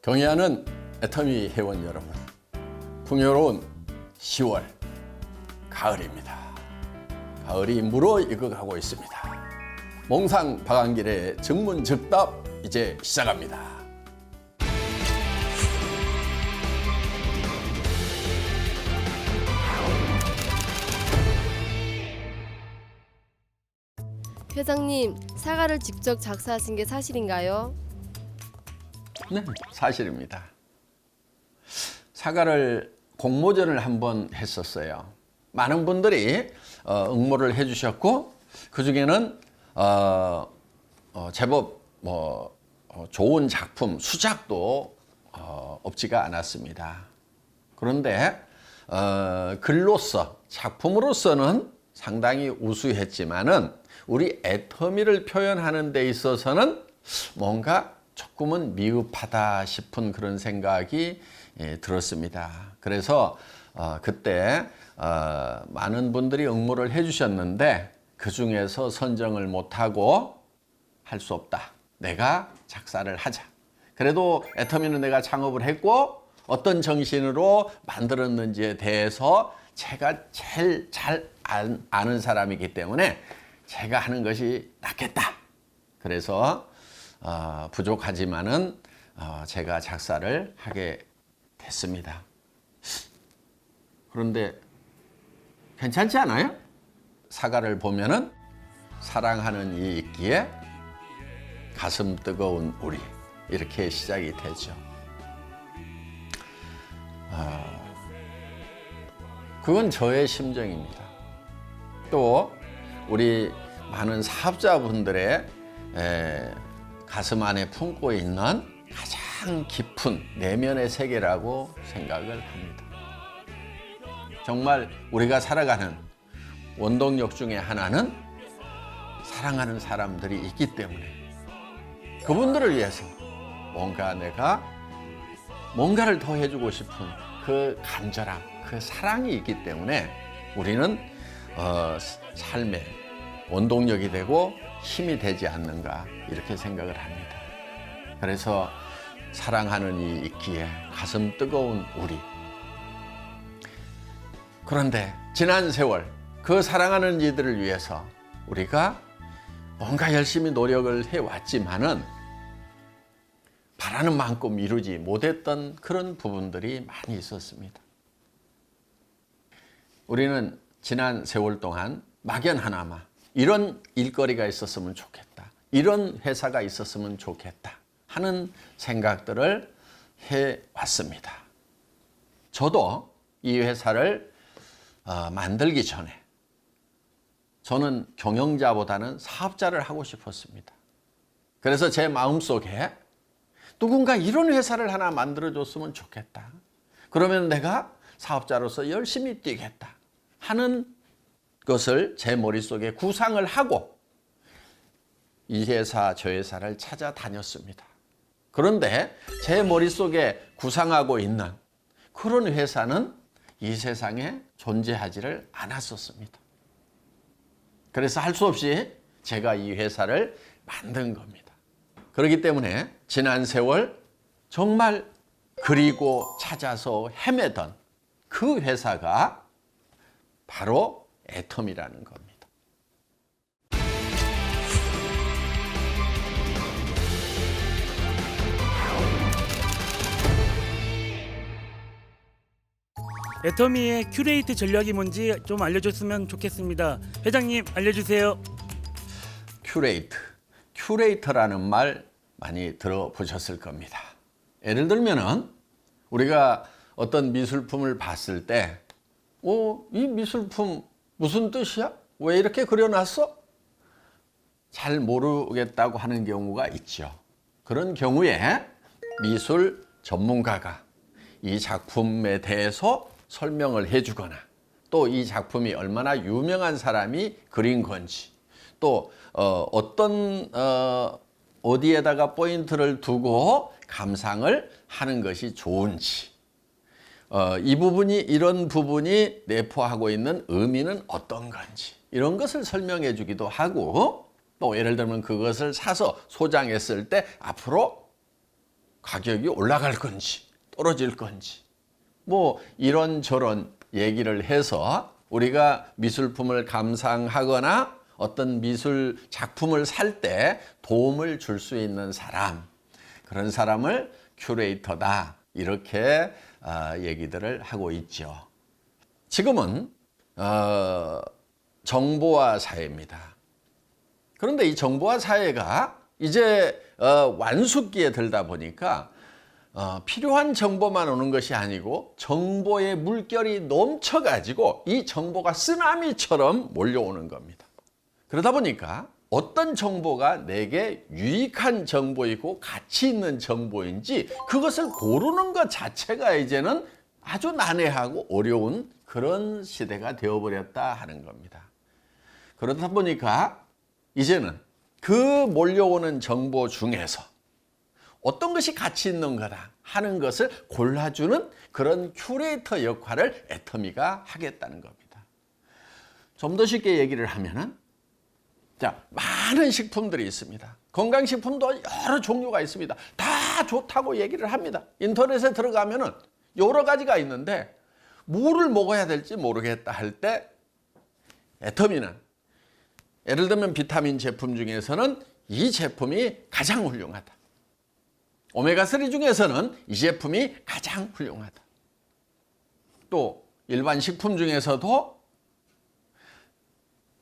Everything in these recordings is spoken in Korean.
경의하는 애터미 회원 여러분, 풍요로운 10월 가을입니다. 가을이 물어 익어가고 있습니다. 몽상 박한길의 증문즉답 이제 시작합니다. 회장님, 사과를 직접 작사하신 게 사실인가요? 네, 사실입니다. 사과를 공모전을 한번 했었어요. 많은 분들이 응모를 해주셨고 그 중에는 제법 좋은 작품, 수작도 없지가 않았습니다. 그런데 글로서, 작품으로서는 상당히 우수했지만은 우리 애터미를 표현하는 데 있어서는 뭔가 조금은 미흡하다 싶은 그런 생각이 들었습니다. 그래서 그때 많은 분들이 응모를 해주셨는데 그 중에서 선정을 못하고 할 수 없다. 내가 작사를 하자. 그래도 애터미는 내가 창업을 했고 어떤 정신으로 만들었는지에 대해서 제가 제일 잘 아는 사람이기 때문에 제가 하는 것이 낫겠다. 그래서 부족하지만은 제가 작사를 하게 됐습니다. 그런데 괜찮지 않아요? 사과를 보면은 사랑하는 이 있기에 가슴 뜨거운 우리, 이렇게 시작이 되죠. 그건 저의 심정입니다. 또 우리 많은 사업자분들의 가슴 안에 품고 있는 가장 깊은 내면의 세계라고 생각을 합니다. 정말 우리가 살아가는 원동력 중에 하나는 사랑하는 사람들이 있기 때문에 그분들을 위해서 내가 뭔가를 더 해주고 싶은 그 간절함, 그 사랑이 있기 때문에 우리는 삶의 원동력이 되고 힘이 되지 않는가, 이렇게 생각을 합니다. 그래서 사랑하는 이 있기에 가슴 뜨거운 우리. 그런데 지난 세월 그 사랑하는 이들을 위해서 우리가 뭔가 열심히 노력을 해왔지만은 바라는 만큼 이루지 못했던 그런 부분들이 많이 있었습니다. 우리는 지난 세월 동안 막연하나마 이런 일거리가 있었으면 좋겠다, 이런 회사가 있었으면 좋겠다 하는 생각들을 해왔습니다. 저도 이 회사를 만들기 전에 저는 경영자보다는 사업자를 하고 싶었습니다. 그래서 제 마음속에 누군가 이런 회사를 하나 만들어줬으면 좋겠다. 그러면 내가 사업자로서 열심히 뛰겠다 하는 것을 제 머릿속에 구상을 하고 이 회사 저 회사를 찾아다녔습니다. 그런데 제 머릿속에 구상하고 있는 그런 회사는 이 세상에 존재하지를 않았었습니다. 그래서 할 수 없이 제가 이 회사를 만든 겁니다. 그렇기 때문에 지난 세월 정말 그리고 찾아서 헤매던 그 회사가 바로 애터미라는 겁니다. 애터미의 큐레이트 전략이 뭔지 좀 알려줬으면 좋겠습니다. 회장님, 알려주세요. 큐레이터라는 말 많이 들어보셨을 겁니다. 예를 들면은 우리가 어떤 미술품을 봤을 때 이 미술품 무슨 뜻이야? 왜 이렇게 그려놨어? 잘 모르겠다고 하는 경우가 있죠. 그런 경우에 미술 전문가가 이 작품에 대해서 설명을 해주거나 또 이 작품이 얼마나 유명한 사람이 그린 건지, 또 어떤 어디에다가 포인트를 두고 감상을 하는 것이 좋은지, 이 부분이, 이런 부분이 내포하고 있는 의미는 어떤 건지, 이런 것을 설명해 주기도 하고, 또 예를 들면 그것을 사서 소장했을 때 앞으로 가격이 올라갈 건지 떨어질 건지 뭐 이런저런 얘기를 해서 우리가 미술품을 감상하거나 어떤 미술 작품을 살 때 도움을 줄 수 있는 사람, 그런 사람을 큐레이터다 이렇게 얘기들을 하고 있죠. 지금은 정보화 사회입니다. 그런데 이 정보화 사회가 이제 완숙기에 들다 보니까 필요한 정보만 오는 것이 아니고 정보의 물결이 넘쳐가지고 이 정보가 쓰나미처럼 몰려오는 겁니다. 그러다 보니까 어떤 정보가 내게 유익한 정보이고 가치 있는 정보인지 그것을 고르는 것 자체가 이제는 아주 난해하고 어려운 그런 시대가 되어버렸다 하는 겁니다. 그러다 보니까 이제는 그 몰려오는 정보 중에서 어떤 것이 가치 있는 거다 하는 것을 골라주는 그런 큐레이터 역할을 애터미가 하겠다는 겁니다. 좀 더 쉽게 얘기를 하면은 자, 많은 식품들이 있습니다. 건강식품도 여러 종류가 있습니다. 다 좋다고 얘기를 합니다. 인터넷에 들어가면은 여러 가지가 있는데 뭐를 먹어야 될지 모르겠다 할 때 애터미는 예를 들면 비타민 제품 중에서는 이 제품이 가장 훌륭하다. 오메가3 중에서는 이 제품이 가장 훌륭하다. 또 일반 식품 중에서도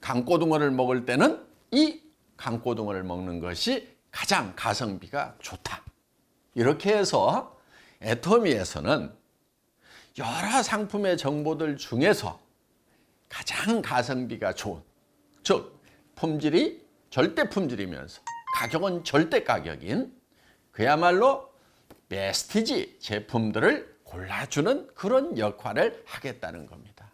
강고등어를 먹을 때는 이 강고등어를 먹는 것이 가장 가성비가 좋다. 이렇게 해서 애터미에서는 여러 상품의 정보들 중에서 가장 가성비가 좋은, 즉 품질이 절대 품질이면서 가격은 절대 가격인 그야말로 메스티지 제품들을 골라주는 그런 역할을 하겠다는 겁니다.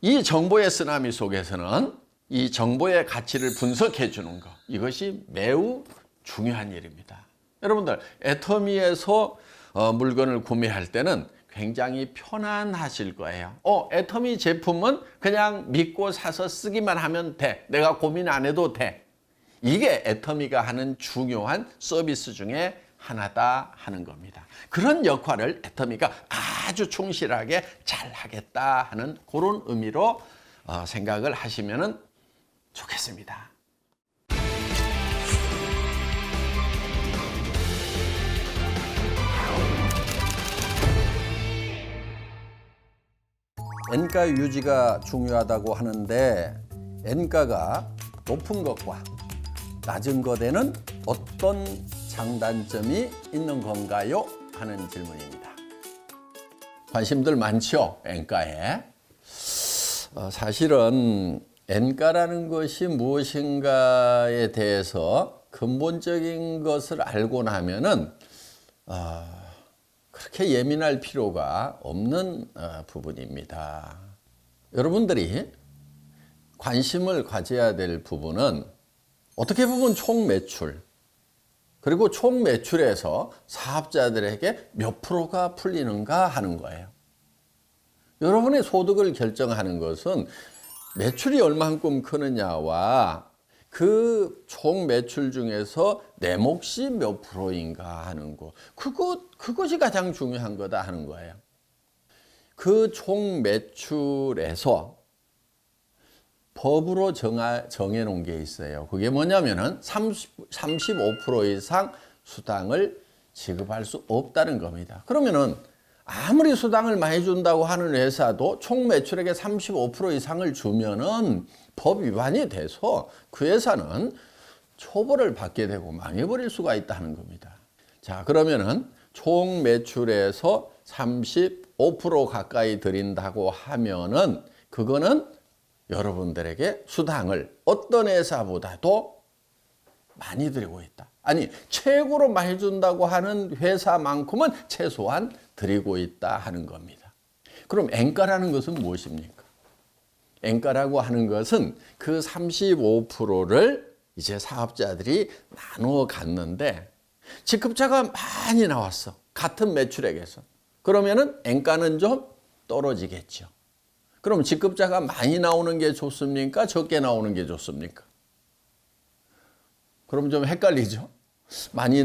이 정보의 쓰나미 속에서는 이 정보의 가치를 분석해 주는 것, 이것이 매우 중요한 일입니다. 여러분들 애터미에서 물건을 구매할 때는 굉장히 편안하실 거예요. 애터미 제품은 그냥 믿고 사서 쓰기만 하면 돼. 내가 고민 안 해도 돼. 이게 애터미가 하는 중요한 서비스 중에 하나다 하는 겁니다. 그런 역할을 애터미가 아주 충실하게 잘 하겠다 하는 그런 의미로 생각을 하시면 좋겠습니다. N가 유지가 중요하다고 하는데 N가가 높은 것과 낮은 것에는 어떤 장단점이 있는 건가요? 하는 질문입니다. 관심들 많죠? N가에. 사실은 N가라는 것이 무엇인가에 대해서 근본적인 것을 알고 나면은 그렇게 예민할 필요가 없는 부분입니다. 여러분들이 관심을 가져야 될 부분은 어떻게 보면 총 매출, 그리고 총 매출에서 사업자들에게 몇 프로가 풀리는가 하는 거예요. 여러분의 소득을 결정하는 것은 매출이 얼만큼 크느냐와 그 총 매출 중에서 내 몫이 몇 프로인가 하는 거, 그것이 가장 중요한 거다 하는 거예요. 그 총 매출에서 법으로 정해 놓은 게 있어요. 그게 뭐냐면은 35% 이상 수당을 지급할 수 없다는 겁니다. 그러면은 아무리 수당을 많이 준다고 하는 회사도 총 매출액의 35% 이상을 주면은 법 위반이 돼서 그 회사는 처벌을 받게 되고 망해버릴 수가 있다는 겁니다. 자, 그러면은 총 매출에서 35% 가까이 드린다고 하면은 그거는 여러분들에게 수당을 어떤 회사보다도 많이 드리고 있다. 아니, 최고로 많이 준다고 하는 회사만큼은 최소한 드리고 있다 하는 겁니다. 그럼 N가라는 것은 무엇입니까? N가라고 하는 것은 그 35%를 이제 사업자들이 나누어 갔는데 직급자가 많이 나왔어. 같은 매출액에서. 그러면은 N가는 좀 떨어지겠죠. 그럼 직급자가 많이 나오는 게 좋습니까? 적게 나오는 게 좋습니까? 그럼 좀 헷갈리죠? 많이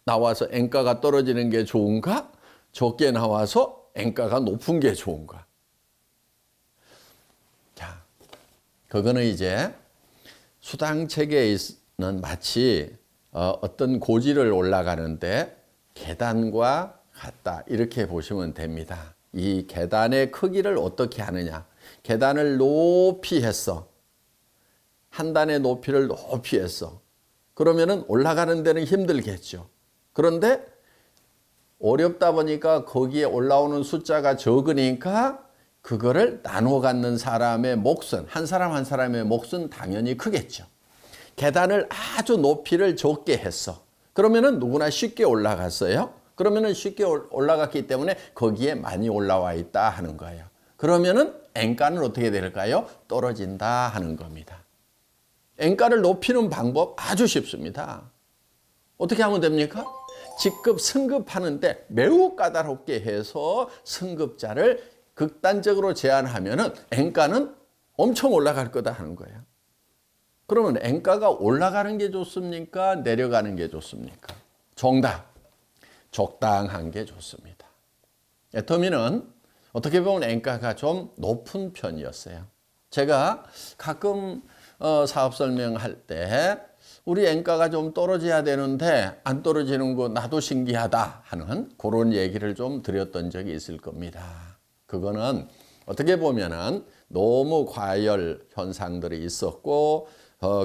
나와서 엔가가 떨어지는 게 좋은가? 적게 나와서 엔가가 높은 게 좋은가? 자, 그거는 이제 수당 체계는 마치 어떤 고지를 올라가는데 계단과 같다 이렇게 보시면 됩니다. 이 계단의 크기를 어떻게 하느냐? 계단을 높이 했어. 한 단의 높이를 높이 했어. 그러면은 올라가는 데는 힘들겠죠. 그런데 어렵다 보니까 거기에 올라오는 숫자가 적으니까 그거를 나눠 갖는 사람의 몫은, 한 사람 한 사람의 몫은 당연히 크겠죠. 계단을 아주 높이를 적게 했어. 그러면은 누구나 쉽게 올라갔어요. 그러면은 쉽게 올라갔기 때문에 거기에 많이 올라와 있다 하는 거예요. 그러면은 엔가는 어떻게 될까요? 떨어진다 하는 겁니다. 엔가를 높이는 방법 아주 쉽습니다. 어떻게 하면 됩니까? 직급 승급하는데 매우 까다롭게 해서 승급자를 극단적으로 제한하면은 엔가는 엄청 올라갈 거다 하는 거예요. 그러면 엔가가 올라가는 게 좋습니까? 내려가는 게 좋습니까? 정답. 적당한 게 좋습니다. 애터미는 어떻게 보면 엔가가 좀 높은 편이었어요. 제가 가끔 사업 설명할 때 우리 엔가가 좀 떨어져야 되는데 안 떨어지는 거 나도 신기하다 하는 그런 얘기를 좀 드렸던 적이 있을 겁니다. 그거는 어떻게 보면은 너무 과열 현상들이 있었고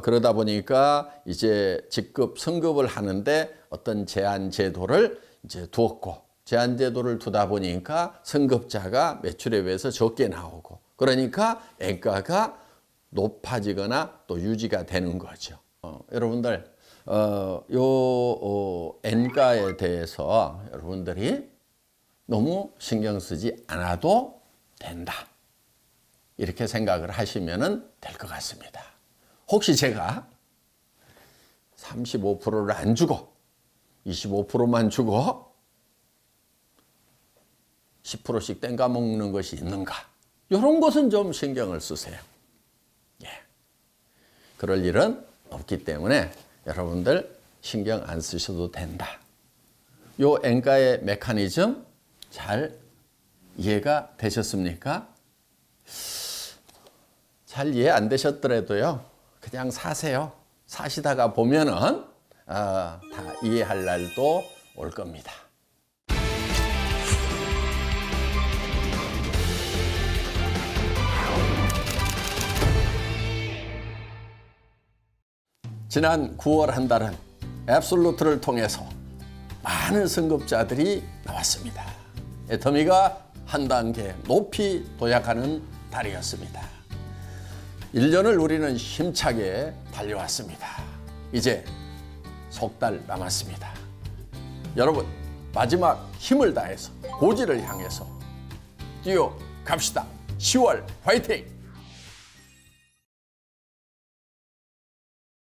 그러다 보니까 이제 직급 승급을 하는데 어떤 제한 제도를 이제 두었고 제한 제도를 두다 보니까 승급자가 매출에 비해서 적게 나오고 그러니까 엔가가 높아지거나 또 유지가 되는 거죠. 여러분들 엔가에 대해서 여러분들이 너무 신경 쓰지 않아도 된다. 이렇게 생각을 하시면 될 것 같습니다. 혹시 제가 35%를 안 주고 25%만 주고 10%씩 땡가 먹는 것이 있는가? 이런 것은 좀 신경을 쓰세요. 예. 그럴 일은 없기 때문에 여러분들 신경 안 쓰셔도 된다. 요 엔가의 메커니즘 잘 이해가 되셨습니까? 잘 이해 안 되셨더라도요. 그냥 사세요. 사시다가 보면은 다 이해할 날도 올 겁니다. 지난 9월 한 달은 앱솔루트를 통해서 많은 승급자들이 나왔습니다. 애터미가 한 단계 높이 도약하는 달이었습니다. 1년을 우리는 힘차게 달려왔습니다. 이제 석 달 남았습니다. 여러분 마지막 힘을 다해서 고지를 향해서 뛰어갑시다. 10월 화이팅!